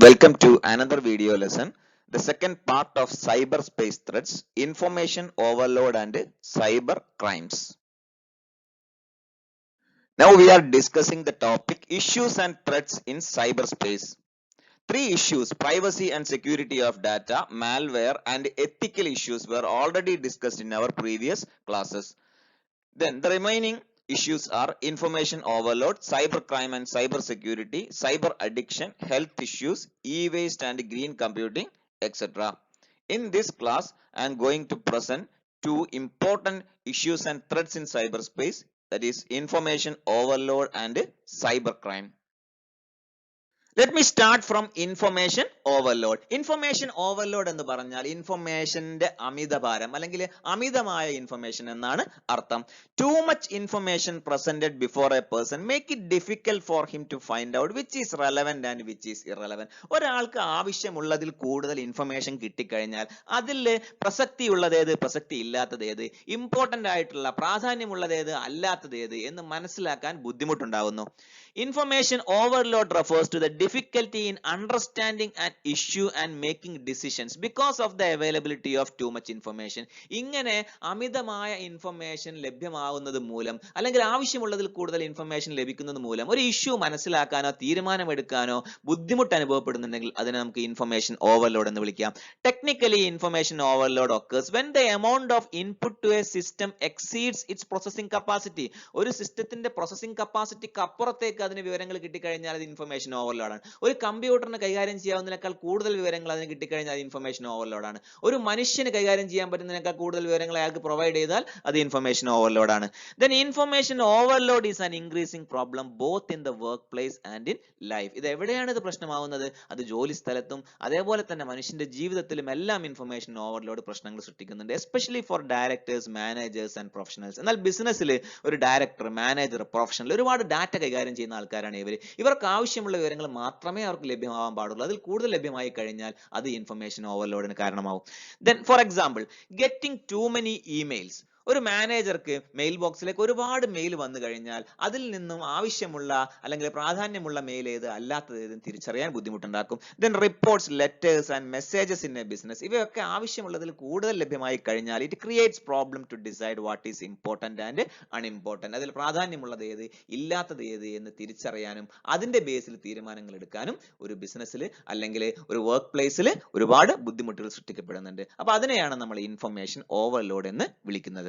Welcome to another video lesson, the second part of cyberspace threats, information overload and cyber crimes. Now we are discussing the topic issues and threats in cyberspace. Three issues, privacy and security of data, malware and ethical issues were already discussed in our previous classes. Then the remaining issues are information overload, cybercrime and cyber security, cyber addiction, health issues, e-waste and green computing, etc. In this class, I am going to present two important issues and threats in cyberspace, that is information overload and cybercrime. Let me start from information overload. Information overload എന്ന് പറഞ്ഞാൽ ഇൻഫർമേഷന്റെ അമിതഭാരം അല്ലെങ്കിൽ അമിതമായ information എന്നാണ് അർത്ഥം. Too much information presented before a person make it difficult for him to find out which is relevant and which is irrelevant. ഒരാൾക്ക് ആവശ്യമുള്ളതിൽ കൂടുതൽ information കിട്ടിക്കഴിഞ്ഞാൽ അതിൽ പ്രസക്തിയുള്ളത് ഏത്, പ്രസക്തി ഇല്ലാത്തത് ഏത്, ഇമ്പോർട്ടന്റ് ആയിട്ടുള്ള പ്രാധാന്യമുള്ളത് ഏത്, അല്ലാത്തത് ഏത് എന്ന് മനസ്സിലാക്കാൻ ബുദ്ധിമുട്ടുണ്ടാകുന്നു. Information overload refers to the difficulty in understanding an issue and making decisions because of the availability of too much information. ഇങ്ങനെ അമിതമായ ഇൻഫർമേഷൻ ലഭ്യമാവുന്നത് മൂലം അല്ലെങ്കിൽ ആവശ്യമുള്ളതിൽ കൂടുതൽ ഇൻഫർമേഷൻ ലഭിക്കുന്നത് മൂലം ഒരു ഇഷ്യൂ മനസ്സിലാക്കാനോ തീരുമാനമെടുക്കാനോ ബുദ്ധിമുട്ട് അനുഭവപ്പെടുന്നുണ്ടെങ്കിൽ അതിനെ നമുക്ക് ഇൻഫർമേഷൻ ഓവർലോഡ് എന്ന് വിളിക്കാം. Technically, information overload occurs when the amount of input to a system exceeds its processing capacity. ഒരു സിസ്റ്റത്തിന്റെ പ്രോസസിംഗ് കപ്പാസിറ്റിക്ക് അപ്പുറത്തേക്ക് അതിന് വിവരങ്ങൾ കിട്ടിക്കഴിഞ്ഞാൽ അത് ഇൻഫർമേഷൻ ഓവർലോഡ് ആണ്. ഒരു കമ്പ്യൂട്ടറിന് കൈകാര്യം ചെയ്യാവുന്നതിനേക്കാൾ കൂടുതൽ വിവരങ്ങൾ അതിന് കിട്ടിക്കഴിഞ്ഞാൽ അത് ഇൻഫർമേഷൻ ഓവർലോഡ് ആണ്. ഒരു മനുഷ്യന് കൈകാര്യം ചെയ്യാൻ പറ്റുന്നതിനേക്കാൾ കൂടുതൽ വിവരങ്ങൾ അയാൾക്ക് പ്രൊവൈഡ് ചെയ്താൽ അത് ഇൻഫർമേഷൻ ഓവർലോഡ് ആണ്. Then information overload is an increasing problem both in the workplace and in life. ഇത് എവിടെയാണ് ഇത് പ്രശ്നമാവുന്നത്? അത് ജോലി സ്ഥലത്തും അതേപോലെ തന്നെ മനുഷ്യന്റെ ജീവിതത്തിലും എല്ലാം ഇൻഫർമേഷൻ ഓവർലോഡ് പ്രശ്നങ്ങൾ സൃഷ്ടിക്കുന്നുണ്ട്, especially for directors, managers and professionals. എന്നാൽ ബിസിനസ്സിൽ ഒരു ഡയറക്ടർ, മാനേജർ, പ്രൊഫഷണൽ ഒരുപാട് ഡാറ്റ കൈകാര്യം ചെയ്യുന്ന ആൾക്കാരാണ് ഇവർ. ഇവർക്ക് ആവശ്യമുള്ള വിവരങ്ങൾ മാത്രമേ അവർക്ക് ലഭ്യമാവാൻ പാടുള്ളൂ. അതിൽ കൂടുതൽ ലഭ്യമായി കഴിഞ്ഞാൽ അത് ഇൻഫർമേഷൻ ഓവർലോഡിന് കാരണമാവും. Then for example, getting too many emails. ഒരു മാനേജർക്ക് മെയിൽ ബോക്സിലേക്ക് ഒരുപാട് മെയിൽ വന്നു കഴിഞ്ഞാൽ അതിൽ നിന്നും ആവശ്യമുള്ള അല്ലെങ്കിൽ പ്രാധാന്യമുള്ള മെയിൽ ഏത്, അല്ലാത്തത് ഏത് തിരിച്ചറിയാൻ ബുദ്ധിമുട്ടുണ്ടാക്കും. Then reports, letters and messages in a business. ഇവയൊക്കെ ആവശ്യമുള്ളതിൽ കൂടുതൽ ലഭ്യമായി കഴിഞ്ഞാൽ it creates problem to decide what is important and unimportant. അതിൽ പ്രാധാന്യമുള്ളത് ഏത്, ഇല്ലാത്തത് ഏത് എന്ന് തിരിച്ചറിയാനും അതിന്റെ ബേസിൽ തീരുമാനങ്ങൾ എടുക്കാനും ഒരു ബിസിനസ്സിൽ അല്ലെങ്കിൽ ഒരു വർക്ക് പ്ലേസിൽ ഒരുപാട് ബുദ്ധിമുട്ടുകൾ സൃഷ്ടിക്കപ്പെടുന്നുണ്ട്. അപ്പൊ അതിനെയാണ് നമ്മൾ ഇൻഫർമേഷൻ ഓവർലോഡ് എന്ന് വിളിക്കുന്നത്.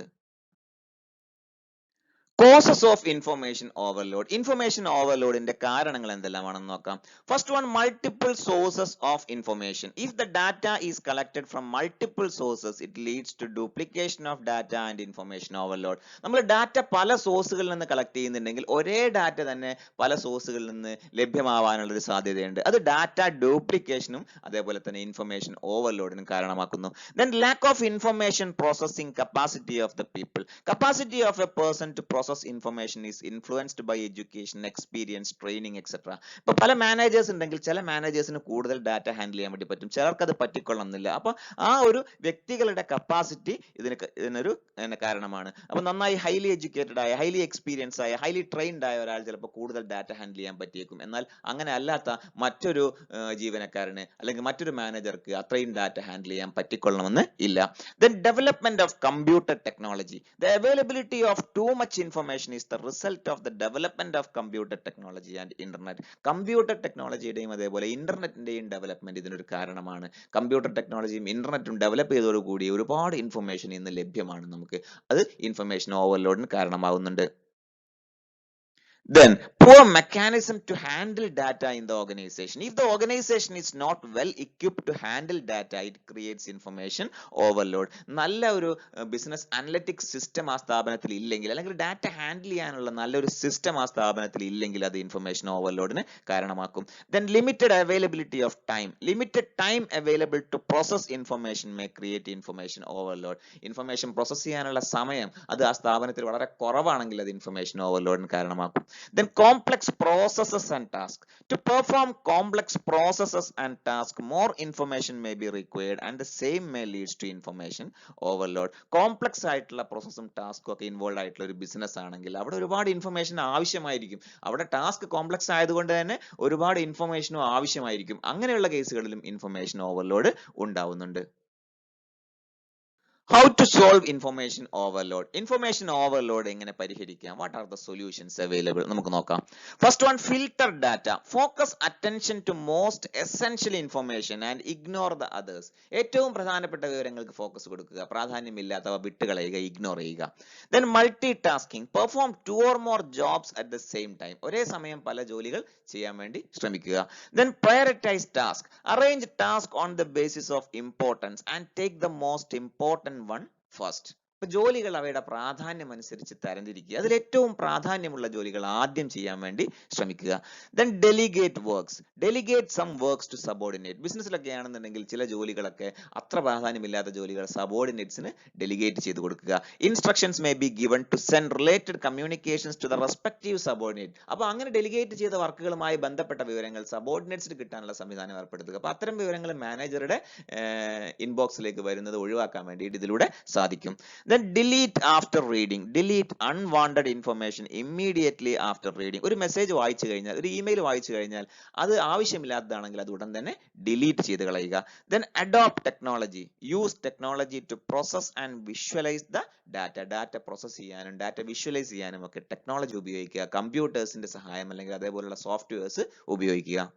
Causes of information overload. Information overload ന്റെ കാരണങ്ങൾ എന്തെല്ലാമാണെന്ന് നോക്കാം. First one, multiple sources of information. If the data is collected from multiple sources, it leads to duplication of data and information overload. നമ്മൾ data പല സോഴ്സുകളിൽ നിന്ന് collect ചെയ്യുന്നുണ്ടെങ്കിൽ ഒരേ data തന്നെ പല സോഴ്സുകളിൽ നിന്ന് ലഭ്യമാവാനുള്ള ഒരു സാധ്യതയുണ്ട്. അത് ഡാറ്റ ഡ്യൂപ്ലിക്കേഷനും അതേപോലെ തന്നെ information ഓവർലോഡിനും കാരണമാക്കുന്നു. Then lack of information processing capacity of the people. Capacity of a person to process information is influenced by education, experience, training, etc. ഇപ്പൊ പല മാനേജേഴ്സ് ഉണ്ടെങ്കിൽ ചില മാനേജേഴ്സിന് കൂടുതൽ ഡാറ്റ ഹാൻഡിൽ ചെയ്യാൻ വേണ്ടി പറ്റും, ചിലർക്ക് അത് പറ്റിക്കൊള്ളുന്നില്ല. അപ്പൊ ആ ഒരു വ്യക്തികളുടെ കപ്പാസിറ്റി ഇതിനൊരു കാരണമാണ്. അപ്പൊ നന്നായി ഹൈലി എഡ്യൂക്കേറ്റഡ് ആയ, ഹൈലി എക്സ്പീരിയൻസ് ആയ, ഹൈലി ട്രെയിൻഡ് ആയ ഒരാൾ ചിലപ്പോൾ കൂടുതൽ ഡാറ്റ ഹാൻഡിൽ ചെയ്യാൻ പറ്റിയേക്കും. എന്നാൽ അങ്ങനെ അല്ലാത്ത മറ്റൊരു ജീവനക്കാരന് അല്ലെങ്കിൽ മറ്റൊരു മാനേജർക്ക് അത്രയും ഡാറ്റ ഹാൻഡിൽ ചെയ്യാൻ പറ്റിക്കൊള്ളണമെന്ന് ഇല്ല. Then development of computer technology. The availability of too much information is the result of the development of computer technology and internet. Computer ടെക്നോളജിയുടെയും അതേപോലെ ഇന്റർനെറ്റിന്റെയും ഡെവലപ്മെന്റ് ഇതിനൊരു കാരണമാണ്. കമ്പ്യൂട്ടർ ടെക്നോളജിയും ഇന്റർനെറ്റും ഡെവലപ്പ് ചെയ്തതോടുകൂടി ഒരുപാട് ഇൻഫർമേഷൻ ഇന്ന് ലഭ്യമാണ് നമുക്ക്. അത് ഇൻഫർമേഷൻ ഓവർലോഡിന് കാരണമാകുന്നുണ്ട്. Then poor mechanism to handle data in the organization. If the organization is not well equipped to handle data, it creates information overload. നല്ല ഒരു ബിസിനസ് അനലിറ്റിക്സ് സിസ്റ്റം ആ സ്ഥാപനത്തിൽ ഇല്ലെങ്കിൽ അല്ലെങ്കിൽ ഡാറ്റ ഹാൻഡിൽ ചെയ്യാനുള്ള നല്ലൊരു സിസ്റ്റം ആ സ്ഥാപനത്തിൽ ഇല്ലെങ്കിൽ അത് information ഓവർലോഡിന് കാരണമാക്കും. Then limited availability of time. Limited time available to process information may create information overload. Information process ചെയ്യാനുള്ള സമയം അത് ആ സ്ഥാപനത്തിൽ വളരെ കുറവാണെങ്കിൽ അത് information ഓവർലോഡിന് കാരണമാക്കും. Then complex processes and tasks. To perform complex processes and tasks, more information may be required and the same may leads to information overload. Complex ആയിട്ടുള്ള പ്രോസസ്സും ടാസ്കും ഒക്കെ ഇൻവോൾവ് ആയിട്ടുള്ള ഒരു ബിസിനസ് ആണെങ്കിൽ അവിടെ ഒരുപാട് ഇൻഫർമേഷൻ ആവശ്യമായിരിക്കും. അവിടെ ടാസ്ക് കോംപ്ലക്സ് ആയതുകൊണ്ട് തന്നെ ഒരുപാട് ഇൻഫർമേഷനും ആവശ്യമായിരിക്കും. അങ്ങനെയുള്ള കേസുകളിലും ഇൻഫർമേഷൻ ഓവർലോഡ് ഉണ്ടാവുന്നുണ്ട്. How to solve information overload? Information overload എങ്ങനെ പരിഹരിക്കാം? What are the solutions available? നമുക്ക് നോക്കാം. First one, filter data. Focus attention to most essential information and ignore the others. ഏറ്റവും പ്രധാനപ്പെട്ട വിവരങ്ങൾക്ക് ഫോക്കസ് കൊടുക്കുക, പ്രാധാന്യമില്ലാത്തവ വിട്ടുകളയുക, ഇഗ്നോർ ചെയ്യുക. Then multitasking. Perform 2 or more jobs at the same time. ഒരേ സമയം പല ജോലികൾ ചെയ്യാൻ വേണ്ടി ശ്രമിക്കുക. Then prioritize task. Arrange task on the basis of importance and take the most important one first. ഇപ്പൊ ജോലികൾ അവയുടെ പ്രാധാന്യം അനുസരിച്ച് തരംതിരിക്കുക. അതിൽ ഏറ്റവും പ്രാധാന്യമുള്ള ജോലികൾ ആദ്യം ചെയ്യാൻ വേണ്ടി ശ്രമിക്കുക. Then delegate works. Delegate some works to subordinate. ബിസിനസ്സിലൊക്കെ ആണെന്നുണ്ടെങ്കിൽ ചില ജോലികളൊക്കെ അത്ര പ്രാധാന്യമില്ലാത്ത ജോലികൾ സബോർഡിനേറ്റ്സിന് ഡെലിഗേറ്റ് ചെയ്ത് കൊടുക്കുക. Instructions may be given to send related communications to the respective subordinate. അപ്പൊ അങ്ങനെ ഡെലിഗേറ്റ് ചെയ്ത വർക്കുകളുമായി ബന്ധപ്പെട്ട വിവരങ്ങൾ സബോർഡിനേറ്റ്സിന് കിട്ടാനുള്ള സംവിധാനം ഏർപ്പെടുത്തുക. അപ്പൊ അത്തരം വിവരങ്ങൾ മാനേജറുടെ ഇൻബോക്സിലേക്ക് വരുന്നത് ഒഴിവാക്കാൻ വേണ്ടിയിട്ട് ഇതിലൂടെ സാധിക്കും. Then delete after reading. Delete unwanted information immediately after reading. ഒരു മെസ്സേജ് വായിച്ചു കഴിഞ്ഞാൽ, ഒരു ഇമെയിൽ വായിച്ചു കഴിഞ്ഞാൽ അത് ആവശ്യമില്ലാത്തതാണെങ്കിൽ അത് ഉടൻ തന്നെ ഡിലീറ്റ് ചെയ്ത് കളയുക. Then adopt technology. Use technology to process and visualize the data. Data process ചെയ്യാനും ഡാറ്റ വിഷ്വലൈസ് ചെയ്യാനും ഒക്കെ ടെക്നോളജി ഉപയോഗിക്കുക. കമ്പ്യൂട്ടേഴ്സിന്റെ സഹായം അല്ലെങ്കിൽ അതേപോലുള്ള സോഫ്റ്റ്വെയർസ് ഉപയോഗിക്കുക.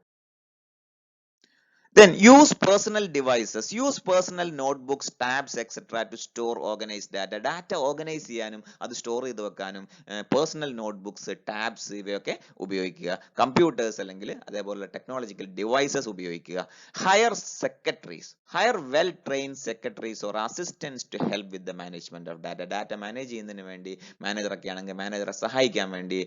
Then use personal devices. Use personal notebooks, tabs, etc. to store organized data. Data organize ചെയ്യാനും അത് സ്റ്റോർ ചെയ്ത് വെക്കാനും പേഴ്സണൽ നോട്ട്ബുക്സ്, ടാബ്സ് ഇവയൊക്കെ ഉപയോഗിക്കുക. കമ്പ്യൂട്ടേഴ്സ് അല്ലെങ്കിൽ അതേപോലുള്ള ടെക്നോളജിക്കൽ ഡിവൈസസ് ഉപയോഗിക്കുക. Hire secretaries. Hire well trained secretaries or assistance to help with the management of data. Data manage ചെയ്യുന്നതിന് വേണ്ടി മാനേജറൊക്കെ ആണെങ്കിൽ മാനേജറെ സഹായിക്കാൻ വേണ്ടി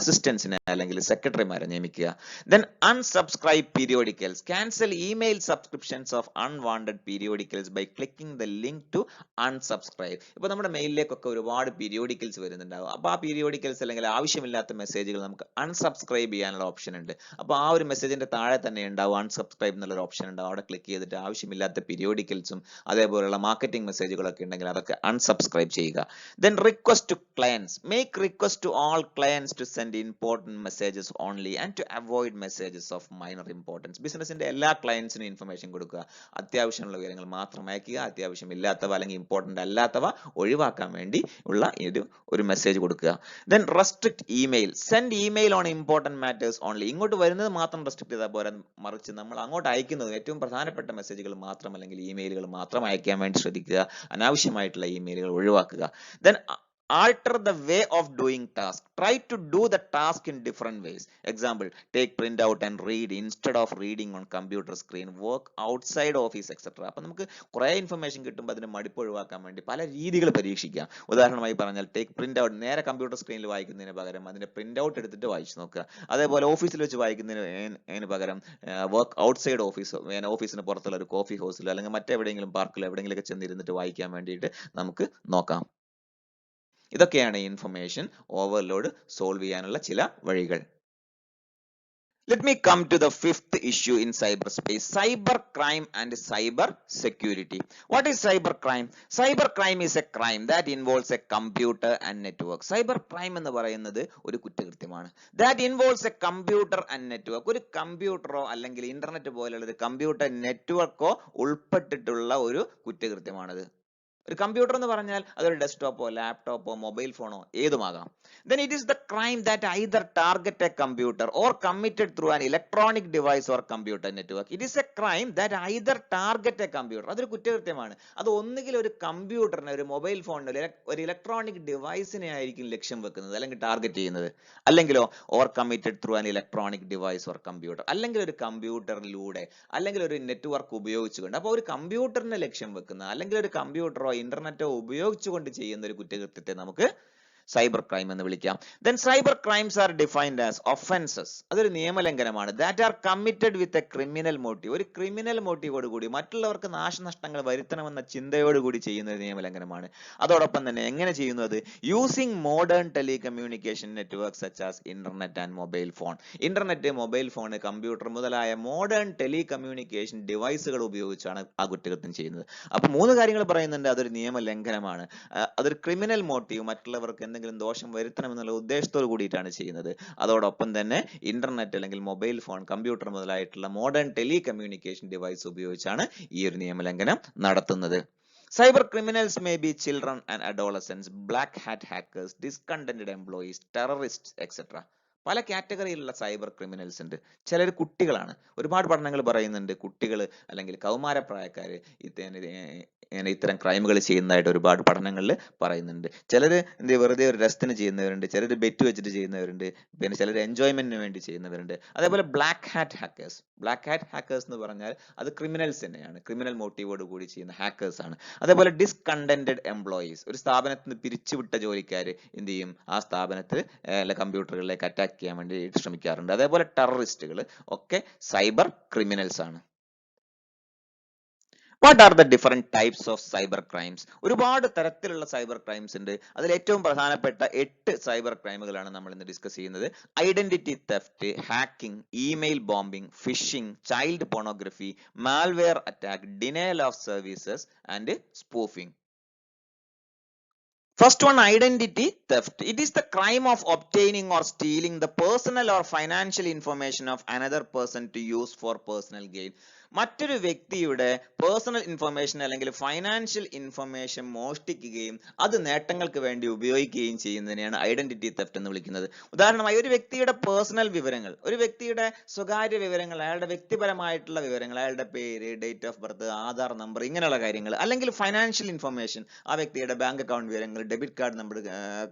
അസിസ്റ്റൻസിനെ അല്ലെങ്കിൽ സെക്രട്ടറിമാരെ നിയമിക്കുക. Then unsubscribe periodicals. Cancel email subscriptions of unwanted periodicals by clicking the link to unsubscribe. ഇപ്പൊ നമ്മുടെ മെയിലിലേക്കൊക്കെ ഒരുപാട് പീരിയോഡിക്കൽസ് വരുന്നുണ്ടാവും. അപ്പൊ ആ പീരിയോഡിക്കൽസ് അല്ലെങ്കിൽ ആവശ്യമില്ലാത്ത മെസ്സേജുകൾ നമുക്ക് അൺസബ്സ്ക്രൈബ് ചെയ്യാനുള്ള ഓപ്ഷൻ ഉണ്ട്. അപ്പൊ ആ ഒരു മെസ്സേജിന്റെ താഴെ തന്നെ ഉണ്ടാവും അൺസബ്സ്ക്രൈബ് എന്നുള്ള ഓപ്ഷൻ ഉണ്ടാവും. അവിടെ ക്ലിക്ക് ചെയ്തിട്ട് ആവശ്യമില്ലാത്ത പീരിയോഡിക്കൽസും അതേപോലുള്ള മാർക്കറ്റിംഗ് മെസ്സേജുകളൊക്കെ ഉണ്ടെങ്കിൽ അതൊക്കെ അൺസബ്സ്ക്രൈബ് ചെയ്യുക. Then request to clients. Make request to all clients to send important messages only and to avoid messages of minor importance. ബിസിനസിന്റെ എല്ലാ ക്ലയൻസിനും ഇൻഫർമേഷൻ കൊടുക്കുക. അത്യാവശ്യമുള്ള വിവരങ്ങൾ മാത്രം അയക്കുക. അത്യാവശ്യമില്ലാത്തവ അല്ലെങ്കിൽ ഇമ്പോർട്ടന്റ് അല്ലാത്തവ ഒഴിവാക്കാൻ വേണ്ടി ഉള്ള ഒരു മെസ്സേജ് കൊടുക്കുക. Then restrict email. Send email on important matters only. ഇങ്ങോട്ട് വരുന്നത് മാത്രം റെസ്ട്രിക്ട് ചെയ്താൽ പോരാ, മറിച്ച് നമ്മൾ അങ്ങോട്ട് അയക്കുന്നത് ഏറ്റവും പ്രധാനപ്പെട്ട മെസ്സേജുകൾ മാത്രം അല്ലെങ്കിൽ ഇമെയിലുകൾ മാത്രം അയക്കാൻ വേണ്ടി ശ്രദ്ധിക്കുക. അനാവശ്യമായിട്ടുള്ള ഇമെയിലുകൾ ഒഴിവാക്കുക. Then alter the way of doing task. Try to do the task in different ways. Example, take print out and read instead of reading on computer screen. Work outside office, etc. അപ്പൊ നമുക്ക് കുറെ information കിട്ടുമ്പോൾ അതിന് മടുപ്പ് ഒഴിവാക്കാൻ വേണ്ടി പല രീതികൾ പരീക്ഷിക്കാം. ഉദാഹരണമായി പറഞ്ഞാൽ ടേക്ക് പ്രിന്റ് ഔട്ട്. നേരെ കമ്പ്യൂട്ടർ സ്ക്രീനിൽ വായിക്കുന്നതിന് പകരം അതിന്റെ പ്രിന്റ് ഔട്ട് എടുത്തിട്ട് വായിച്ചു നോക്കുക. അതേപോലെ ഓഫീസിൽ വെച്ച് വായിക്കുന്നതിന് പകരം വർക്ക് ഔട്ട്സൈഡ് ഓഫീസ്, ഓഫീസിന് പുറത്തുള്ള ഒരു കോഫി ഹൗസിലോ അല്ലെങ്കിൽ മറ്റെവിടെയെങ്കിലും പാർക്കിലോ എവിടെയെങ്കിലും ചെന്നിരുന്നിട്ട് വായിക്കാൻ വേണ്ടിയിട്ട് നമുക്ക് നോക്കാം. ഇതൊക്കെയാണ് ഇൻഫർമേഷൻ ഓവർലോഡ് സോൾവ് ചെയ്യാനുള്ള ചില വഴികൾ. Let me come to the fifth issue in cyberspace: cyber crime and cyber security. What is cyber crime? Cyber crime is a crime that involves a computer and network. Cyber crime എന്ന് പറയുന്നത് ഒരു കുറ്റകൃത്യമാണ്. That involves a computer and network. ഒരു കമ്പ്യൂട്ടറോ അല്ലെങ്കിൽ internet പോലെയുള്ള ഒരു computer നെറ്റ്വർക്കോ ഉൾപ്പെട്ടിട്ടുള്ള ഒരു കുറ്റകൃത്യമാണത്. ഒരു കമ്പ്യൂട്ടർ എന്ന് പറഞ്ഞാൽ അതൊരു ഡെസ്ക്ടോപ്പോ ലാപ്ടോപ്പോ മൊബൈൽ ഫോണോ ഏതുമാകാം. Then it is the crime that either target a computer or committed through an electronic device or computer network. It is a crime that either target a computer. അതൊരു കുറ്റകൃത്യമാണ്. അത് ഒന്നുകിൽ ഒരു കമ്പ്യൂട്ടറിനെ, ഒരു മൊബൈൽ ഫോണിനെ, ഒരു ഇലക്ട്രോണിക് ഡിവൈസിനെ ആയിരിക്കും ലക്ഷ്യം വെക്കുന്നത് അല്ലെങ്കിൽ ടാർഗറ്റ് ചെയ്യുന്നത്. അല്ലെങ്കിലോ or committed through an electronic device or computer, അല്ലെങ്കിൽ ഒരു കമ്പ്യൂട്ടറിലൂടെ അല്ലെങ്കിൽ ഒരു നെറ്റ്വർക്ക് ഉപയോഗിച്ചുകൊണ്ട്. അപ്പോൾ ഒരു കമ്പ്യൂട്ടറിനെ ലക്ഷ്യം വെക്കുന്ന അല്ലെങ്കിൽ ഒരു കമ്പ്യൂട്ടറോ ഇന്റർനെറ്റോ ഉപയോഗിച്ചുകൊണ്ട് ചെയ്യുന്ന ഒരു കുറ്റകൃത്യത്തെ നമുക്ക് സൈബർ ക്രൈം എന്ന് വിളിക്കാം. Then cyber crimes are defined as offenses. അതൊരു നിയമലംഘനമാണ്. That are committed with a criminal motive. ഒരു ക്രിമിനൽ മോട്ടീവോട് കൂടി മറ്റുള്ളവർക്ക് നാശനഷ്ടങ്ങൾ വരുത്തണമെന്ന ചിന്തയോടുകൂടി ചെയ്യുന്ന ഒരു നിയമലംഘനമാണ്. അതോടൊപ്പം തന്നെ എങ്ങനെ ചെയ്യുന്നത്? Using modern telecommunication network such as internet and mobile phone. Internet, mobile phone, computer മുതലായ മോഡേൺ ടെലികമ്മ്യൂണിക്കേഷൻ ഡിവൈസുകൾ ഉപയോഗിച്ചാണ് ആ കുറ്റകൃത്യം ചെയ്യുന്നത്. അപ്പൊ 3 കാര്യങ്ങൾ പറയുന്നുണ്ട്. അതൊരു നിയമലംഘനമാണ്, അതൊരു ക്രിമിനൽ മോട്ടീവ്, മറ്റുള്ളവർക്ക് എന്തെങ്കിലും ദോഷം വരുത്തണമെന്നുള്ള ഉദ്ദേശത്തോട് കൂടിയിട്ടാണ് ചെയ്യുന്നത്. അതോടൊപ്പം തന്നെ ഇന്റർനെറ്റ് അല്ലെങ്കിൽ മൊബൈൽ ഫോൺ, കമ്പ്യൂട്ടർ മുതലായിട്ടുള്ള മോഡേൺ ടെലികമ്മ്യൂണിക്കേഷൻ ഡിവൈസ് ഉപയോഗിച്ചാണ് ഈ ഒരു നിയമലംഘനം നടത്തുന്നത്. Cyber criminals may be children and adolescents, black hat hackers, discontented employees, terrorists, etc. പല കാറ്റഗറിയിലുള്ള സൈബർ ക്രിമിനൽസ് ഉണ്ട്. ചിലർ കുട്ടികളാണ്. ഒരുപാട് പഠനങ്ങൾ പറയുന്നുണ്ട് കുട്ടികൾ അല്ലെങ്കിൽ കൗമാരപ്രായക്കാര് ഇത്തരം ക്രൈമുകൾ ചെയ്യുന്നതായിട്ട് ഒരുപാട് പഠനങ്ങളിൽ പറയുന്നുണ്ട്. ചിലർ വെറുതെ ഒരു രസത്തിന് ചെയ്യുന്നവരുണ്ട്, ചിലർ ബെറ്റ് വെച്ചിട്ട് ചെയ്യുന്നവരുണ്ട്, പിന്നെ ചിലർ എൻജോയ്മെന്റിന് വേണ്ടി ചെയ്യുന്നവരുണ്ട്. അതേപോലെ ബ്ലാക്ക് ഹാറ്റ് ഹാക്കേഴ്സ് എന്ന് പറഞ്ഞാൽ അത് ക്രിമിനൽസ് തന്നെയാണ്, ക്രിമിനൽ മോട്ടീവോട് കൂടി ചെയ്യുന്ന ഹാക്കേഴ്സ് ആണ്. അതേപോലെ ഡിസ്കണ്ടന്റഡ് എംപ്ലോയീസ്, ഒരു സ്ഥാപനത്തിൽ നിന്ന് പിരിച്ചുവിട്ട ജോലിക്കാർ എന്ത് ചെയ്യും, ആ സ്ഥാപനത്തിൽ കമ്പ്യൂട്ടറുകളിലേക്ക് അറ്റാക്ക് ചെയ്യാൻ വേണ്ടി ശ്രമിക്കാറുണ്ട്. അതേപോലെ ടെററിസ്റ്റുകൾ ഒക്കെ സൈബർ ക്രിമിനൽസ് ആണ്. What are the different types of cyber crimes? ഒരുപാട് തരത്തിലുള്ള സൈബർ ക്രൈംസ് ഉണ്ട്. അതിൽ ഏറ്റവും പ്രധാനപ്പെട്ട 8 സൈബർ ക്രൈമുകളാണ് നമ്മൾ ഇന്ന് ഡിസ്കസ് ചെയ്യുന്നത്. Identity theft, hacking, email bombing, phishing, child pornography, malware attack, denial of services and spoofing. First one, identity theft. It is the crime of obtaining or stealing the personal or financial information of another person to use for personal gain. മറ്റൊരു വ്യക്തിയുടെ personal information അല്ലെങ്കിൽ financial information മോഷ്ടിക്കുകയും അത് നേട്ടങ്ങൾക്ക് വേണ്ടി ഉപയോഗിക്കുകയും ചെയ്യുന്നതിനെയാണ് identity theft എന്ന് വിളിക്കുന്നത്. ഉദാഹരണമായി ഒരു വ്യക്തിയുടെ പേഴ്സണൽ വിവരങ്ങൾ, ഒരു വ്യക്തിയുടെ സ്വകാര്യ വിവരങ്ങൾ, അയാളുടെ വ്യക്തിപരമായിട്ടുള്ള വിവരങ്ങൾ, അയാളുടെ പേര്, date of birth, Aadhaar number, ഇങ്ങനെയുള്ള കാര്യങ്ങൾ, അല്ലെങ്കിൽ ഫൈനാൻഷ്യൽ ഇൻഫർമേഷൻ, ആ വ്യക്തിയുടെ ബാങ്ക് അക്കൗണ്ട് വിവരങ്ങൾ, debit card number,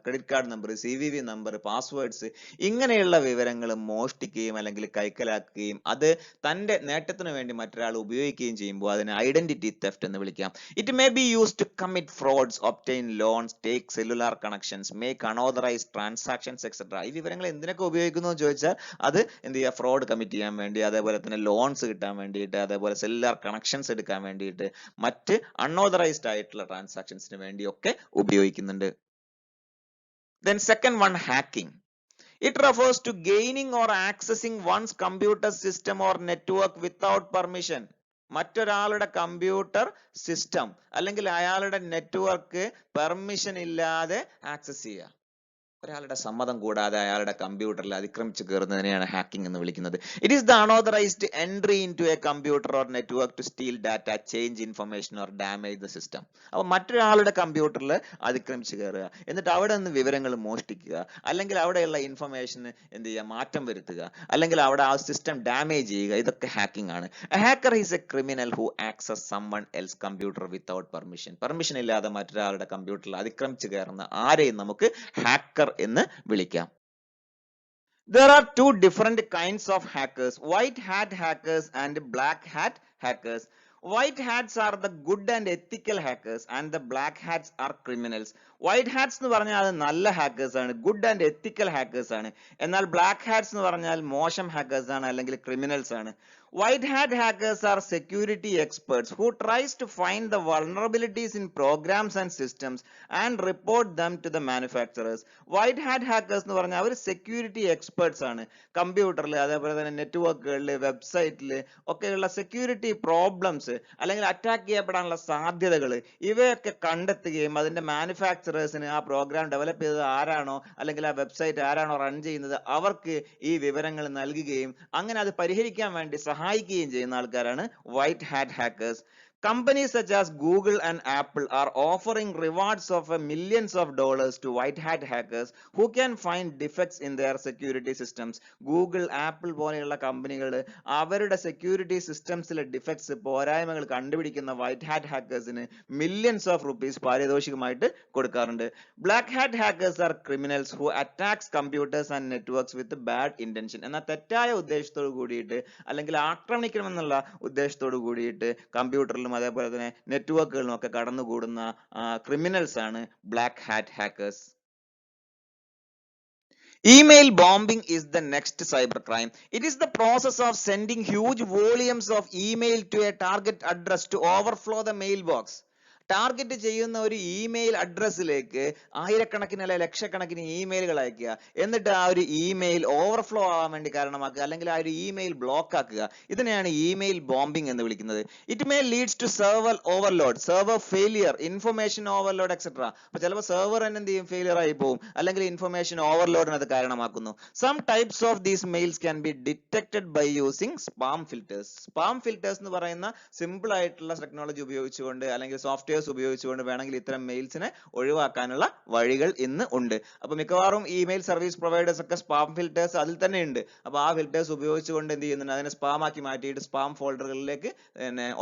credit card number, CVV number, passwords, ഇങ്ങനെയുള്ള വിവരങ്ങൾ മോഷ്ടിക്കുകയും അല്ലെങ്കിൽ കൈക്കലാക്കുകയും അത് തന്റെ നേട്ടത്തിന് വേണ്ടി മറ്റൊരാൾ ഉപയോഗിക്കുകയും ചെയ്യുമ്പോൾ അതിനെ ഐഡന്റിറ്റി തെഫ്റ്റ് എന്ന് വിളിക്കാം. It may be used to commit frauds, obtain loans, take cellular connections, make unauthorised transactions etcetera. ഈ വിവരങ്ങൾ എന്തിനൊക്കെ ഉപയോഗിക്കുന്നു എന്ന് ചോദിച്ചാൽ അത് എന്ത് ചെയ്യുക, ഫ്രോഡ് കമ്മിറ്റ് ചെയ്യാൻ വേണ്ടി, അതേപോലെ തന്നെ ലോൺസ് കിട്ടാൻ വേണ്ടിയിട്ട്, അതേപോലെ സെല്ലുലാർ കണക്ഷൻസ് എടുക്കാൻ വേണ്ടിയിട്ട്, മറ്റ് അൺഓതറൈസ്ഡ് ആയിട്ടുള്ള ട്രാൻസാക്ഷൻസിന് വേണ്ടിയൊക്കെ ഉപയോഗിക്കുന്നുണ്ട്. Then second one, hacking. It refers to gaining or accessing one's computer system or network without permission. മറ്റൊരാളുടെ കമ്പ്യൂട്ടർ സിസ്റ്റം അല്ലെങ്കിൽ അയാളുടെ നെറ്റ്വർക്ക് പെർമിഷൻ ഇല്ലാതെ ആക്സസ് ചെയ്യുക. ഒരാളുടെ സമ്മതം കൂടാതെ അയാളുടെ കമ്പ്യൂട്ടറിൽ അതിക്രമിച്ച് കയറുന്നതിനെയാണ് ഹാക്കിംഗ് എന്ന് വിളിക്കുന്നത്. It is the unauthorised entry into a computer or network to steal data, change information or damage the system. അപ്പോൾ മറ്റൊരാളുടെ കമ്പ്യൂട്ടറിൽ അതിക്രമിച്ച് കയറുക, എന്നിട്ട് അവിടെ നിന്ന് വിവരങ്ങൾ മോഷ്ടിക്കുക, അല്ലെങ്കിൽ അവിടെയുള്ള ഇൻഫർമേഷന് എന്ത് ചെയ്യുക, മാറ്റം വരുത്തുക, അല്ലെങ്കിൽ അവിടെ ആ സിസ്റ്റം ഡാമേജ് ചെയ്യുക, ഇതൊക്കെ ഹാക്കിംഗ് ആണ്. A hacker is a criminal who access someone else computer without permission. Permission ഇല്ലാതെ മറ്റൊരാളുടെ കമ്പ്യൂട്ടറിൽ അതിക്രമിച്ച് കയറുന്ന ആരെയും നമുക്ക് ഹാക്കർ എന്ന് വിളിക്കാം. There are 2 different kinds of hackers, white hat hackers and black hat hackers. White hats are the good and ethical hackers and the black hats are criminals. White hats എന്ന് പറഞ്ഞാൽ അത് നല്ല ഹാക്കേഴ്സ് ആണ്, good and ethical hackers ആണ്. എന്നാൽ black hats എന്ന് പറഞ്ഞാൽ മോശം ഹാക്കേഴ്സ് ആണ് അല്ലെങ്കിൽ ക്രിമിനൽസ് ആണ്. White hat hackers are security experts who tries to find the vulnerabilities in programs and systems and report them to the manufacturers. White hat hackers എന്ന് പറഞ്ഞാൽ അവർ സെക്യൂരിറ്റി എക്സ്പേർട്സ് ആണ്. കമ്പ്യൂട്ടറിൽ, അതേപോലെ തന്നെ നെറ്റ്വർക്കുകളിൽ, വെബ്സൈറ്റിൽ ഒക്കെയുള്ള സെക്യൂരിറ്റി പ്രോബ്ലംസ് അല്ലെങ്കിൽ അറ്റാക്ക് ചെയ്യപ്പെടാനുള്ള സാധ്യതകൾ ഇവയൊക്കെ കണ്ടെത്തുകയും അതിന്റെ മാനുഫാക്ചറേഴ്സിന് ആ പ്രോഗ്രാം ഡെവലപ്പ് ചെയ്തത് ആരാണോ അല്ലെങ്കിൽ ആ വെബ്സൈറ്റ് ആരാണോ റൺ ചെയ്യുന്നത് അവർക്ക് ഈ വിവരങ്ങൾ നൽകുകയും അങ്ങനെ അത് പരിഹരിക്കാൻ വേണ്ടി സഹായിക്കുകയും ചെയ്യുന്ന ആൾക്കാരാണ് white hat hackers. Companies such as Google and Apple are offering rewards of millions of dollars to white hat hackers who can find defects in their security systems. Google, Apple പോലെയുള്ള കമ്പനികൾ അവരുടെ സെക്യൂരിറ്റി സിസ്റ്റംസിലെ ഡിഫക്ട്സ്, പോരായ്മകൾ കണ്ടുപിടിക്കുന്ന white hat ഹാക്കേഴ്സിന് millions of rupees പാരിതോഷികമായിട്ട് കൊടുക്കാറുണ്ട്. Black hat hackers are criminals who attacks computers and networks with bad intention. എന്നാൽ തെറ്റായ ഉദ്ദേശത്തോട് കൂടിയിട്ട് അല്ലെങ്കിൽ ആക്രമിക്കണമെന്നുള്ള ഉദ്ദേശത്തോട് കൂടിയിട്ട് കമ്പ്യൂട്ടറിലും അതേപോലെ തന്നെ നെറ്റ്വർക്കുകളിലും ഒക്കെ കടന്നുകൂടുന്ന ക്രിമിനൽസ് ആണ് black hat hackers. Email bombing is the next cybercrime. It is the process of sending huge volumes of email to a target address to overflow the mailbox. Target ചെയ്യുന്ന ഒരു ഇമെയിൽ അഡ്രസ്സിലേക്ക് ആയിരക്കണക്കിന് അല്ലെ ലക്ഷക്കണക്കിന് ഇമെയിലുകൾ അയക്കുക, എന്നിട്ട് ആ ഒരു ഇമെയിൽ ഓവർഫ്ലോ ആവാൻ വേണ്ടി കാരണമാക്കുക, അല്ലെങ്കിൽ ആ ഒരു ഇമെയിൽ ബ്ലോക്ക് ആക്കുക. ഇതിനെയാണ് ഇമെയിൽ ബോംബിംഗ് എന്ന് വിളിക്കുന്നത്. It may leads to server overload, server failure, information overload etcetera. അപ്പൊ ചിലപ്പോൾ സെർവർ തന്നെ എന്ത് ചെയ്യും, ഫെയിലിയർ ആയി പോകും, അല്ലെങ്കിൽ ഇൻഫർമേഷൻ ഓവർലോഡിന് അത് കാരണമാക്കുന്നു. Some types of these mails can be detected by using spam filters. Spam filters എന്ന് പറയുന്ന സിമ്പിൾ ആയിട്ടുള്ള ടെക്നോളജി ഉപയോഗിച്ചുകൊണ്ട് അല്ലെങ്കിൽ സോഫ്റ്റ്വെയർസ് ഉപയോഗിച്ചുകൊണ്ട് വേണമെങ്കിൽ ഇത്തരം മെയിൽസിനെ ഒഴിവാക്കാനുള്ള വഴികൾ ഇന്ന് ഉണ്ട്. അപ്പൊ മിക്കവാറും ഇമെയിൽ സർവീസ് പ്രൊവൈഡേഴ്സ് ഒക്കെ സ്പാം ഫിൽറ്റേഴ്സ് അതിൽ തന്നെ ഉണ്ട്. അപ്പൊ ആ ഫിൽറ്റേഴ്സ് ഉപയോഗിച്ചുകൊണ്ട് എന്ത് ചെയ്യുന്നുണ്ട്, അതിനെ സ്പാം ആക്കി മാറ്റിയിട്ട് സ്പാം ഫോൾഡറുകളിലേക്ക്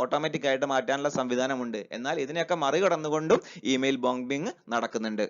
ഓട്ടോമാറ്റിക് ആയിട്ട് മാറ്റാനുള്ള സംവിധാനമുണ്ട്. എന്നാൽ ഇതിനെയൊക്കെ മറികടന്നുകൊണ്ടും ഇമെയിൽ ബോംബിംഗ് നടക്കുന്നുണ്ട്.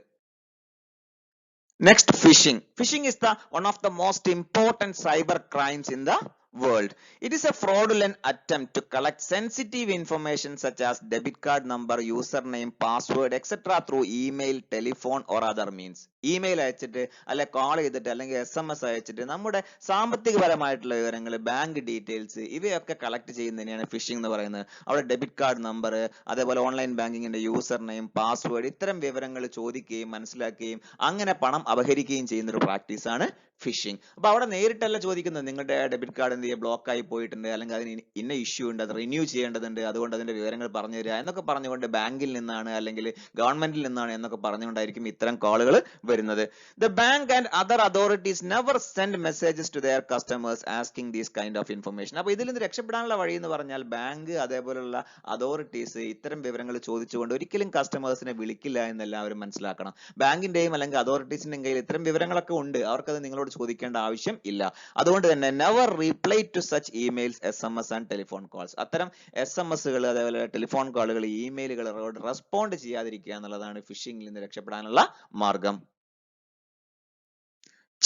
Next, phishing. Phishing is one of the most important cyber crimes in the world. It is a fraudulent attempt to collect sensitive information such as debit card number, username, password, etc. through email, telephone or other means. Email അയച്ചിട്ട് അല്ലെ call ചെയ്തിട്ട് അല്ലെങ്കിൽ SMS അയച്ചിട്ട് നമ്മുടെ സാമ്പത്തികപരമായിട്ടുള്ള വിവരങ്ങൾ, bank details ഇവയൊക്കെ collect ചെയ്യുന്നതിനെയാണ് phishing എന്ന് പറയുന്നത്. അവിടെ ഡെബിറ്റ് കാർഡ് നമ്പർ, അതേപോലെ ഓൺലൈൻ ബാങ്കിങ്ങിന്റെ യൂസർ നെയിം, പാസ്വേഡ്, ഇത്തരം വിവരങ്ങൾ ചോദിക്കുകയും മനസ്സിലാക്കുകയും അങ്ങനെ പണം അപഹരിക്കുകയും ചെയ്യുന്ന ഒരു പ്രാക്ടീസ് ആണ് ഫിഷിംഗ്. അപ്പൊ അവിടെ നേരിട്ടല്ല ചോദിക്കുന്നത്, നിങ്ങളുടെ ഡെബിറ്റ് കാർഡ് എന്ത് ചെയ്യുക, ബ്ലോക്ക് ആയി പോയിട്ടുണ്ട്, അല്ലെങ്കിൽ അതിന് ഇന്ന ഇഷ്യൂ ഉണ്ട്, അത് റിന്യൂ ചെയ്യേണ്ടതുണ്ട്, അതുകൊണ്ട് അതിന്റെ വിവരങ്ങൾ പറഞ്ഞു തരിക എന്നൊക്കെ പറഞ്ഞുകൊണ്ട് ബാങ്കിൽ നിന്നാണ് അല്ലെങ്കിൽ ഗവൺമെന്റിൽ നിന്നാണ് എന്നൊക്കെ പറഞ്ഞുകൊണ്ടായിരിക്കും ഇത്തരം കോളുകൾ വരുന്നത്. The bank and other authorities never send messages to their customers asking this kind of information. അപ്പൊ ഇതിൽ നിന്ന് രക്ഷപ്പെടാനുള്ള വഴി എന്ന് പറഞ്ഞാൽ ബാങ്ക് അതേപോലുള്ള അതോറിറ്റീസ് ഇത്തരം വിവരങ്ങൾ ചോദിച്ചുകൊണ്ട് ഒരിക്കലും കസ്റ്റമേഴ്സിനെ വിളിക്കില്ല എന്ന് എല്ലാവരും മനസ്സിലാക്കണം. ബാങ്കിന്റെയും അല്ലെങ്കിൽ അതോറിറ്റീസിന്റെയും കയ്യിൽ ഇത്തരം വിവരങ്ങളൊക്കെ ഉണ്ട്, അവർക്കത് നിങ്ങളോട് ചോദിക്കേണ്ട ആവശ്യം ഇല്ല. അതുകൊണ്ട് തന്നെ never reply to such emails, SMS and telephone calls. അത്തരം SMS-കൾ അതേപോലെ ടെലിഫോൺ കോളുകൾ, ഇമെയിലുകളോട് റെസ്പോണ്ട് ചെയ്യാതിരിക്കുക എന്നുള്ളതാണ് ഫിഷിംഗിൽ നിന്ന് രക്ഷപ്പെടാനുള്ള മാർഗം.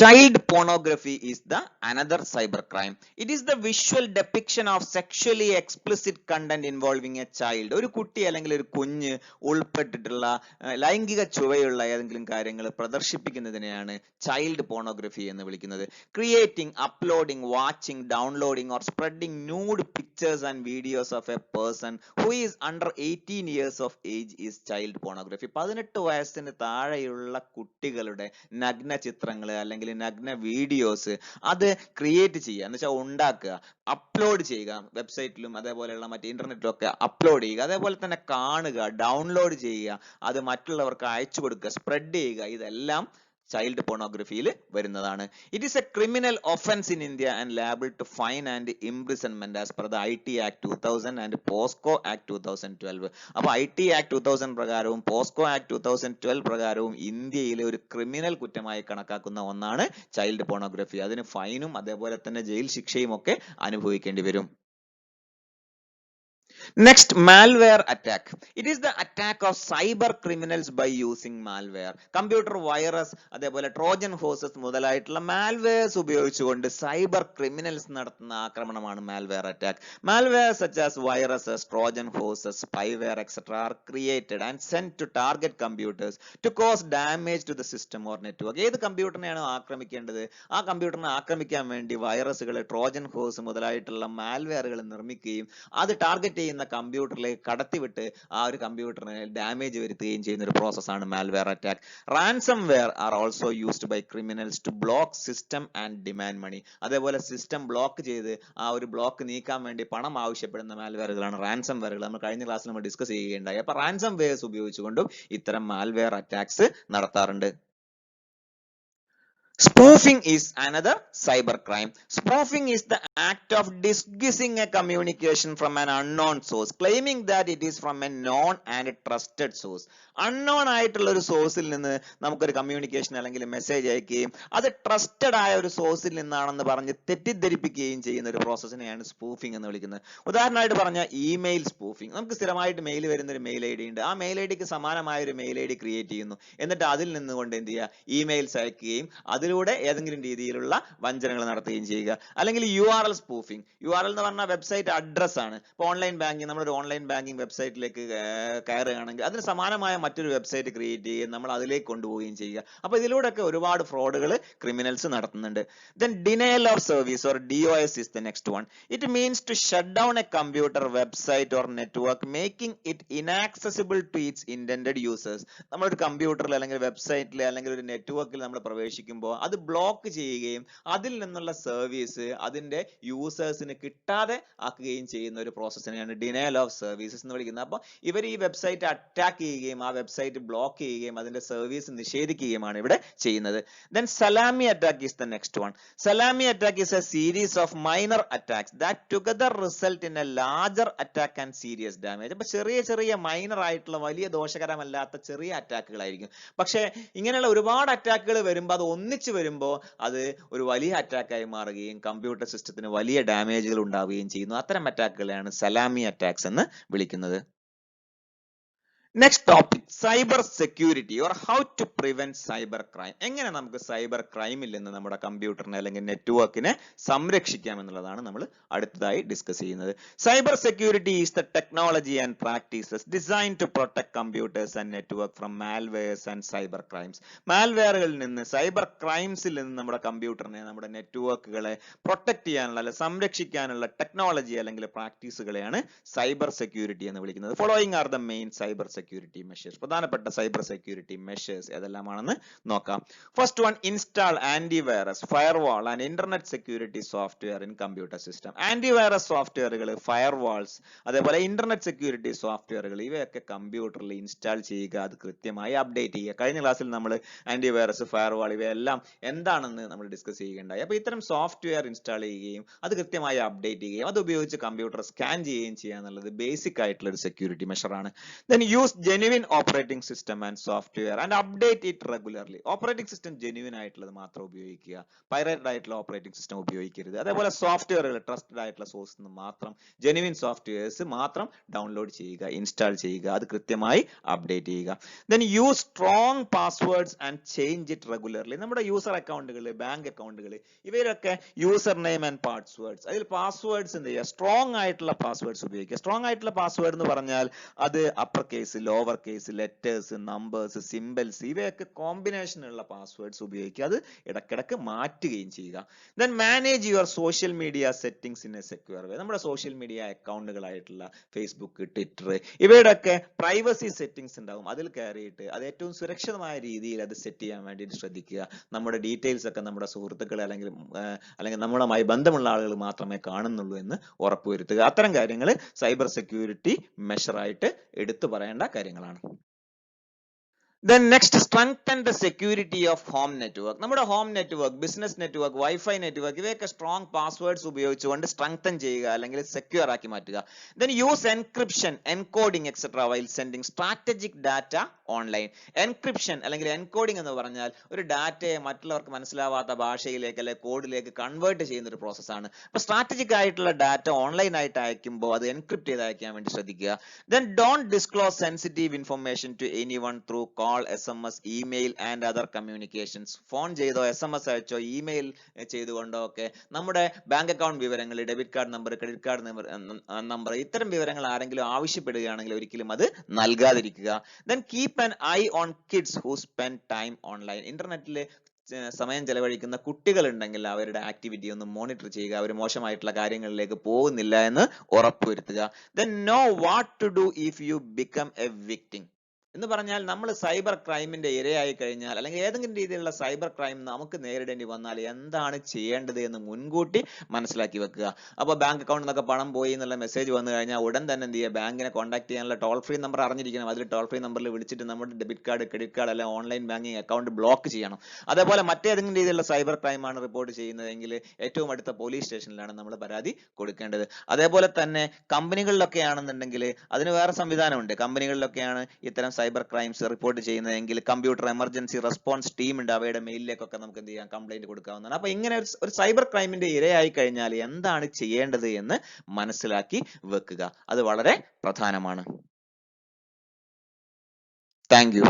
Child pornography is the another cybercrime. It is the visual depiction of sexually explicit content involving a child. ഒരു കുട്ടി അല്ലെങ്കിൽ ഒരു കുഞ്ഞ് ഉൾപ്പെട്ടിട്ടുള്ള ലൈംഗിക ചുവയുള്ള ഏതെങ്കിലും കാര്യങ്ങൾ പ്രദർശിപ്പിക്കുന്നതിനെയാണ് ചൈൽഡ് പോർണോഗ്രഫി എന്ന് വിളിക്കുന്നത്. Creating, uploading, watching, downloading or spreading nude pictures and videos of A person who is under 18 years of age is child pornography. 18 വയസ്സിന് താഴെയുള്ള കുട്ടികളുടെ നഗ്ന ചിത്രങ്ങൾ അല്ലെങ്കിൽ നഗ്ന വീഡിയോസ് അത് ക്രിയേറ്റ് ചെയ്യുക എന്ന് വെച്ചാൽ ഉണ്ടാക്കുക, അപ്ലോഡ് ചെയ്യുക, വെബ്സൈറ്റിലും അതേപോലെയുള്ള മറ്റ് ഇന്റർനെറ്റിലും ഒക്കെ അപ്ലോഡ് ചെയ്യുക, അതേപോലെ തന്നെ കാണുക, ഡൗൺലോഡ് ചെയ്യുക, അത് മറ്റുള്ളവർക്ക് അയച്ചു കൊടുക്കുക, സ്പ്രെഡ് ചെയ്യുക, ഇതെല്ലാം ചൈൽഡ് പോർണോഗ്രഫിയിൽ വരുന്നതാണ്. It is a criminal offence in India and liable to fine and imprisonment as per the IT Act 2000 and POCSO Act 2012. അപ്പൊ IT Act 2000 പ്രകാരവും പോസ്കോ Act 2012 പ്രകാരവും ഇന്ത്യയിലെ ഒരു ക്രിമിനൽ കുറ്റമായി കണക്കാക്കുന്ന ഒന്നാണ് ചൈൽഡ് പോർണോഗ്രഫി. അതിന് ഫൈനും അതേപോലെ തന്നെ ജയിൽ ശിക്ഷയും ഒക്കെ അനുഭവിക്കേണ്ടി വരും. Next, malware attack. It is the attack of cyber criminals by using malware. Computer virus, അതേപോലെ ട്രോജൻ ഹോഴ്സസ് മുതലായിട്ടുള്ള മാൽവെയർസ് ഉപയോഗിച്ചുകൊണ്ട് സൈബർ ക്രിമിനൽസ് നടത്തുന്ന ആക്രമണമാണ് malware attack. Malware such as viruses, trojan horses, spyware, etc. are created and sent to target computers to cause damage to the system or network. ഏത് കമ്പ്യൂട്ടറിനെയാണ് ആക്രമിക്കേണ്ടത്, ആ കമ്പ്യൂട്ടറിനെ ആക്രമിക്കാൻ വേണ്ടി വൈറസുകൾ, Trojan horse മുതലായിട്ടുള്ള മാൽവെയറുകൾ നിർമ്മിക്കുകയും അത് ടാർഗറ്റ് ചെയ്യുന്ന കമ്പ്യൂട്ടറിലേക്ക് കടത്തിവിട്ട് ആ ഒരു കമ്പ്യൂട്ടറിന് ഡാമേജ് വരുത്തുകയും ചെയ്യുന്ന ഒരു പ്രോസസ്സാണ് malware attack. Ransomware are also used by criminals to block system and demand money. അതേപോലെ സിസ്റ്റം ബ്ലോക്ക് ചെയ്ത് ആ ഒരു ബ്ലോക്ക് നീക്കാൻ വേണ്ടി പണം ആവശ്യപ്പെടുന്ന മാൽവെയറുകളാണ് റാൻസംവെയറുകൾ. നമ്മൾ കഴിഞ്ഞ ക്ലാസ്സിൽ നമ്മൾ ഡിസ്കസ് ചെയ്യുകയുണ്ടായി. അപ്പൊ റാൻസംവെയർസ് ഉപയോഗിച്ചുകൊണ്ടും ഇത്തരം മാൽവെയർ അറ്റാക്സ് നടത്താറുണ്ട്. Spoofing is another cybercrime. Spoofing is the act of disguising a communication from an unknown source, claiming that it is from a known and trusted source. Unknown ആയിട്ടുള്ള ഒരു സോഴ്സിൽ നിന്ന് നമുക്കൊരു കമ്മ്യൂണിക്കേഷൻ അല്ലെങ്കിൽ മെസ്സേജ് അയക്കുകയും അത് trusted ആയ ഒരു സോഴ്സിൽ നിന്നാണെന്ന് പറഞ്ഞ് തെറ്റിദ്ധരിപ്പിക്കുകയും ചെയ്യുന്ന ഒരു പ്രോസസ്സിനെയാണ് സ്പൂഫിംഗ് എന്ന് വിളിക്കുന്നത്. ഉദാഹരണമായിട്ട് പറഞ്ഞാൽ ഇമെയിൽ സ്പൂഫിംഗ്. നമുക്ക് സ്ഥിരമായിട്ട് മെയിൽ വരുന്ന ഒരു മെയിൽ ID ഉണ്ട്. ആ മെയിൽ IDക്ക് സമാനമായ ഒരു മെയിൽ ID ക്രിയേറ്റ് ചെയ്യുന്നു. എന്നിട്ട് അതിൽ നിന്നുകൊണ്ട് എന്ത് ചെയ്യുക, ഇമെയിൽസ് അയക്കുകയും അത് അതിലൂടെ ഏതെങ്കിലും രീതിയിലുള്ള വഞ്ചനകൾ നടത്തുകയും ചെയ്യുക. അല്ലെങ്കിൽ URL സ്പൂഫിംഗ്. URL എന്ന് പറഞ്ഞാൽ വെബ്സൈറ്റ് അഡ്രസ് ആണ്. ഇപ്പോൾ ഓൺലൈൻ ബാങ്കിങ്, നമ്മളൊരു ഓൺലൈൻ ബാങ്കിങ് വെബ്സൈറ്റിലേക്ക് കയറുകയാണെങ്കിൽ അതിന് സമാനമായ മറ്റൊരു വെബ്സൈറ്റ് ക്രിയേറ്റ് ചെയ്യുകയും നമ്മൾ അതിലേക്ക് കൊണ്ടുപോവുകയും ചെയ്യുക. അപ്പോൾ ഇതിലൂടെയൊക്കെ ഒരുപാട് ഫ്രോഡുകൾ ക്രിമിനൽസ് നടത്തുന്നുണ്ട്. Then denial of service or DOS is the next one. It means to shut down a computer, website or network, making it inaccessible to its intended users. നമ്മളൊരു കമ്പ്യൂട്ടറിൽ അല്ലെങ്കിൽ വെബ്സൈറ്റിൽ അല്ലെങ്കിൽ ഒരു നെറ്റ്വർക്കിൽ നമ്മൾ പ്രവേശിക്കുമ്പോൾ അത് ബ്ലോക്ക് ചെയ്യുകയും അതിൽ നിന്നുള്ള സർവീസ് അതിന്റെ യൂസേഴ്സിന് കിട്ടാതെ ആക്കുകയും ചെയ്യുന്ന ഒരു പ്രോസസ്സിനെയാണ് ഡിനയൽ ഓഫ് സർവീസസ് എന്ന് വിളിക്കുന്നത്. അപ്പോൾ ഇവർ ഈ വെബ്സൈറ്റ് അറ്റാക്ക് ചെയ്യുകയും ആ വെബ്സൈറ്റ് ബ്ലോക്ക് ചെയ്യുകയും അതിന്റെ സർവീസ് നിഷേധിക്കുകയുമാണ് ഇവിടെ ചെയ്യുന്നത്. Then salami attack is the next one. Salami attack is a series of minor attacks that together result in a larger attack and serious damage. അപ്പോൾ ചെറിയ ചെറിയ മൈനർ ആയിട്ടുള്ള വലിയ ദോഷകരമല്ലാത്ത ചെറിയ അറ്റാക്കുകളായിരിക്കും. പക്ഷേ ഇങ്ങനെയുള്ള ഒരുപാട് അറ്റാക്കുകൾ വരുമ്പോൾ അത് ഒന്നിച്ചു വരുമ്പോൾ അത് ഒരു വലിയ അറ്റാക്കായി മാറുകയും കമ്പ്യൂട്ടർ സിസ്റ്റത്തിന് വലിയ ഡാമേജുകൾ ഉണ്ടാവുകയും ചെയ്യുന്നു. അത്തരം അറ്റാക്കുകളെയാണ് സലാമി അറ്റാക്സ് എന്ന് വിളിക്കുന്നത്. Next topic cyber security or how to prevent cyber crime. എങ്ങനെ നമുക്ക് സൈബർ ക്രൈമിൽ നിന്ന് നമ്മുടെ കമ്പ്യൂട്ടറിനെ അല്ലെങ്കിൽ നെറ്റ്വർക്കിനെ സംരക്ഷിക്കാം എന്നുള്ളതാണ് നമ്മൾ അടുത്തതായി ഡിസ്കസ് ചെയ്യുന്നത്. Cyber security is the technology and practices design to protect computers and network from malwares and cyber crimes. മാൽവെയറുകളിൽ നിന്ന് സൈബർ ക്രൈംസിൽ നിന്ന് നമ്മുടെ കമ്പ്യൂട്ടറിനെ നമ്മുടെ നെറ്റ്വർക്കുകളെ പ്രൊട്ടക്ട് ചെയ്യാനുള്ള അല്ലെങ്കിൽ സംരക്ഷിക്കാനുള്ള ടെക്നോളജി അല്ലെങ്കിൽ പ്രാക്ടീസുകളെയാണ് സൈബർ സെക്യൂരിറ്റി എന്ന് വിളിക്കുന്നത്. Following are the main cyber security measures. പ്രധാനപ്പെട്ട സൈബർ സെക്യൂരിറ്റി മെഷേഴ്സ് ഏതെല്ലാമാണെന്ന് നോക്കാം. First one, install antivirus, firewall and internet security software in computer system. Antivirus സോഫ്റ്റ്വെയറുകൾ, ഫയർവാൾസ്, അതേപോലെ ഇന്റർനെറ്റ് സെക്യൂരിറ്റി സോഫ്റ്റ്വെയറുകൾ ഇവയൊക്കെ കമ്പ്യൂട്ടറിൽ ഇൻസ്റ്റാൾ ചെയ്യുക, അത് കൃത്യമായി അപ്ഡേറ്റ് ചെയ്യുക. കഴിഞ്ഞ ക്ലാസ്സിൽ നമ്മൾ ആന്റിവൈറസ്, ഫയർവാൾ ഇവയെല്ലാം എന്താണെന്ന് നമ്മൾ ഡിസ്കസ് ചെയ്യുകയുണ്ടായി. അപ്പോൾ ഇത്തരം സോഫ്റ്റ്വെയർ ഇൻസ്റ്റാൾ ചെയ്യുകയും അത് കൃത്യമായി അപ്ഡേറ്റ് ചെയ്യുകയും അത് ഉപയോഗിച്ച് കമ്പ്യൂട്ടർ സ്കാൻ ചെയ്യുകയും ചെയ്യുക എന്നുള്ളത് ബേസിക് ആയിട്ടുള്ള ഒരു security മെഷറാണ്. Then use genuine operating system and software and update it regularly. Operating system genuine ആയിട്ടുള്ളത് മാത്രം ഉപയോഗിക്കുക, പൈറേറ്റഡ് ആയിട്ടുള്ള ഓപ്പറേറ്റിംഗ് സിസ്റ്റം ഉപയോഗിക്കരുത്. അതേപോലെ സോഫ്റ്റ്വെയറുകൾ ട്രസ്റ്റഡ് ആയിട്ടുള്ള സോഴ്സിൽ നിന്ന് മാത്രം ജെന്യുവിൻ സോഫ്റ്റ്വെയർസ് മാത്രം ഡൗൺലോഡ് ചെയ്യുക, ഇൻസ്റ്റാൾ ചെയ്യുക, അത് കൃത്യമായി അപ്ഡേറ്റ് ചെയ്യുക. Then use strong passwords and change it regularly. നമ്മുടെ യൂസർ അക്കൗണ്ടുകൾ, ബാങ്ക് അക്കൗണ്ടുകൾ ഇവയിലൊക്കെ യൂസർ നെയിം ആൻഡ് പാസ്വേഡ്സ്, അതിൽ പാസ്വേഡ്സ് എന്ത് ചെയ്യുക, സ്ട്രോങ് ആയിട്ടുള്ള പാസ്വേഡ്സ് ഉപയോഗിക്കുക. സ്ട്രോങ് ആയിട്ടുള്ള പാസ്വേഡ് എന്ന് പറഞ്ഞാൽ അത് upper case, lower case, letters, numbers, symbols ഇവയൊക്കെ കോമ്പിനേഷൻ ഉള്ള പാസ്വേഡ്സ് ഉപയോഗിക്കുക, അത് ഇടയ്ക്കിടയ്ക്ക് മാറ്റുകയും ചെയ്യുക. Then manage your social media settings in a secure way. നമ്മുടെ സോഷ്യൽ മീഡിയ അക്കൗണ്ടുകളായിട്ടുള്ള ഫേസ്ബുക്ക്, ട്വിറ്റർ ഇവയുടെയൊക്കെ പ്രൈവസി സെറ്റിംഗ്സ് ഉണ്ടാവും, അതിൽ കയറിയിട്ട് അത് ഏറ്റവും സുരക്ഷിതമായ രീതിയിൽ അത് സെറ്റ് ചെയ്യാൻ വേണ്ടിയിട്ട് ശ്രദ്ധിക്കുക. നമ്മുടെ ഡീറ്റെയിൽസ് ഒക്കെ നമ്മുടെ സുഹൃത്തുക്കൾ അല്ലെങ്കിൽ നമ്മളുമായി ബന്ധമുള്ള ആളുകൾ മാത്രമേ കാണുന്നുള്ളൂ എന്ന് ഉറപ്പുവരുത്തുക. അത്തരം കാര്യങ്ങൾ സൈബർ സെക്യൂരിറ്റി മെഷറായിട്ട് എടുത്തു പറയേണ്ട കാര്യങ്ങളാണ്. Then next, strengthen the security of home network. നമ്മുടെ home network, business network, wifi network ഇവയൊക്കെ സ്ട്രോങ് പാസ്വേഡ്സ് ഉപയോഗിച്ചുകൊണ്ട് സ്ട്രെങ്തൻ ചെയ്യുക അല്ലെങ്കിൽ സെക്യൂർ ആക്കി മാറ്റുക. Then use encryption, encoding etc. while sending strategic data online. Encryption അല്ലെങ്കിൽ encoding എന്ന് പറഞ്ഞാൽ ഒരു ഡാറ്റയെ മറ്റുള്ളവർക്ക് മനസ്സിലാവാത്ത ഭാഷയിലേക്ക് അല്ലെങ്കിൽ കോഡിലേക്ക് കൺവേർട്ട് ചെയ്യുന്ന ഒരു പ്രോസസ്സാണ്. അപ്പോൾ സ്ട്രാറ്റജിക് ആയിട്ടുള്ള ഡാറ്റ ഓൺലൈൻ ആയിട്ട് അയക്കുമ്പോൾ അത് എൻക്രിപ്റ്റ് ചെയ്ത് അയക്കാൻ വേണ്ടി ശ്രദ്ധിക്കുക. Then don't disclose sensitive information to anyone through call, SMS, email and other communications. Phone ചെയ്തോ, SMS അയച്ചോ, ഇമെയിൽ ചെയ്തുകൊണ്ടോ ഒക്കെ നമ്മുടെ ബാങ്ക് അക്കൗണ്ട് വിവരങ്ങൾ, debit card number, credit card number ഇത്തരം വിവരങ്ങൾ ആരെങ്കിലും ആവശ്യപ്പെടുകയാണെങ്കിൽ ഒരിക്കലും അത് നൽകാതിരിക്കുക. Then keep an eye on kids who spend time online. ഇന്റർനെറ്റിൽ സമയം ചെലവഴിക്കുന്ന കുട്ടികൾ ഉണ്ടെങ്കിൽ അവരുടെ ആക്ടിവിറ്റി ഒന്ന് മോണിറ്റർ ചെയ്യുക, അവർ മോശമായിട്ടുള്ള കാര്യങ്ങളിലേക്ക് പോകുന്നില്ല എന്ന് ഉറപ്പുവരുത്തുക. Then know what to do if you become a victim. എന്ന് പറഞ്ഞാൽ നമ്മൾ സൈബർ ക്രൈമിന്റെ ഇരയായി കഴിഞ്ഞാൽ അല്ലെങ്കിൽ ഏതെങ്കിലും രീതിയിലുള്ള സൈബർ ക്രൈം നമുക്ക് നേരിടേണ്ടി വന്നാൽ എന്താണ് ചെയ്യേണ്ടത് എന്ന് മുൻകൂട്ടി മനസ്സിലാക്കി വെക്കുക. അപ്പോൾ ബാങ്ക് അക്കൗണ്ടിൽ നിന്നൊക്കെ പണം പോയി എന്നുള്ള മെസ്സേജ് വന്നു കഴിഞ്ഞാൽ ഉടൻ തന്നെ എന്ത് ചെയ്യുക, ബാങ്കിനെ കോൺടാക്ട് ചെയ്യാനുള്ള ടോൾ ഫ്രീ നമ്പർ അറിഞ്ഞിരിക്കണം. അതിൽ ടോൾ ഫ്രീ നമ്പറിൽ വിളിച്ചിട്ട് നമ്മുടെ ഡെബിറ്റ് കാർഡ്, ക്രെഡിറ്റ് കാർഡ് അല്ലെങ്കിൽ ഓൺലൈൻ ബാങ്കിങ് അക്കൗണ്ട് ബ്ലോക്ക് ചെയ്യണം. അതേപോലെ മറ്റേതെങ്കിലും രീതിയിലുള്ള സൈബർ ക്രൈമാണ് റിപ്പോർട്ട് ചെയ്യുന്നതെങ്കിൽ ഏറ്റവും അടുത്ത പോലീസ് സ്റ്റേഷനിലാണ് നമ്മൾ പരാതി കൊടുക്കേണ്ടത്. അതേപോലെ തന്നെ കമ്പനികളിലൊക്കെ ആണെന്നുണ്ടെങ്കിൽ അതിന് വേറെ സംവിധാനമുണ്ട്. കമ്പനികളിലൊക്കെയാണ് ഇത്തരം സൈബർ ക്രൈംസ് റിപ്പോർട്ട് ചെയ്യുന്നതെങ്കിൽ കമ്പ്യൂട്ടർ എമർജൻസി റെസ്പോൺസ് ടീം ഉണ്ട്, അവയുടെ മെയിലിലേക്കൊക്കെ നമുക്ക് എന്ത് ചെയ്യാം, കംപ്ലൈന്റ് കൊടുക്കാവുന്നതാണ്. അപ്പൊ ഇങ്ങനെ ഒരു സൈബർ ക്രൈമിന്റെ ഇരയായി കഴിഞ്ഞാൽ എന്താണ് ചെയ്യേണ്ടത് എന്ന് മനസ്സിലാക്കി വെക്കുക, അത് വളരെ പ്രധാനമാണ്. Thank you.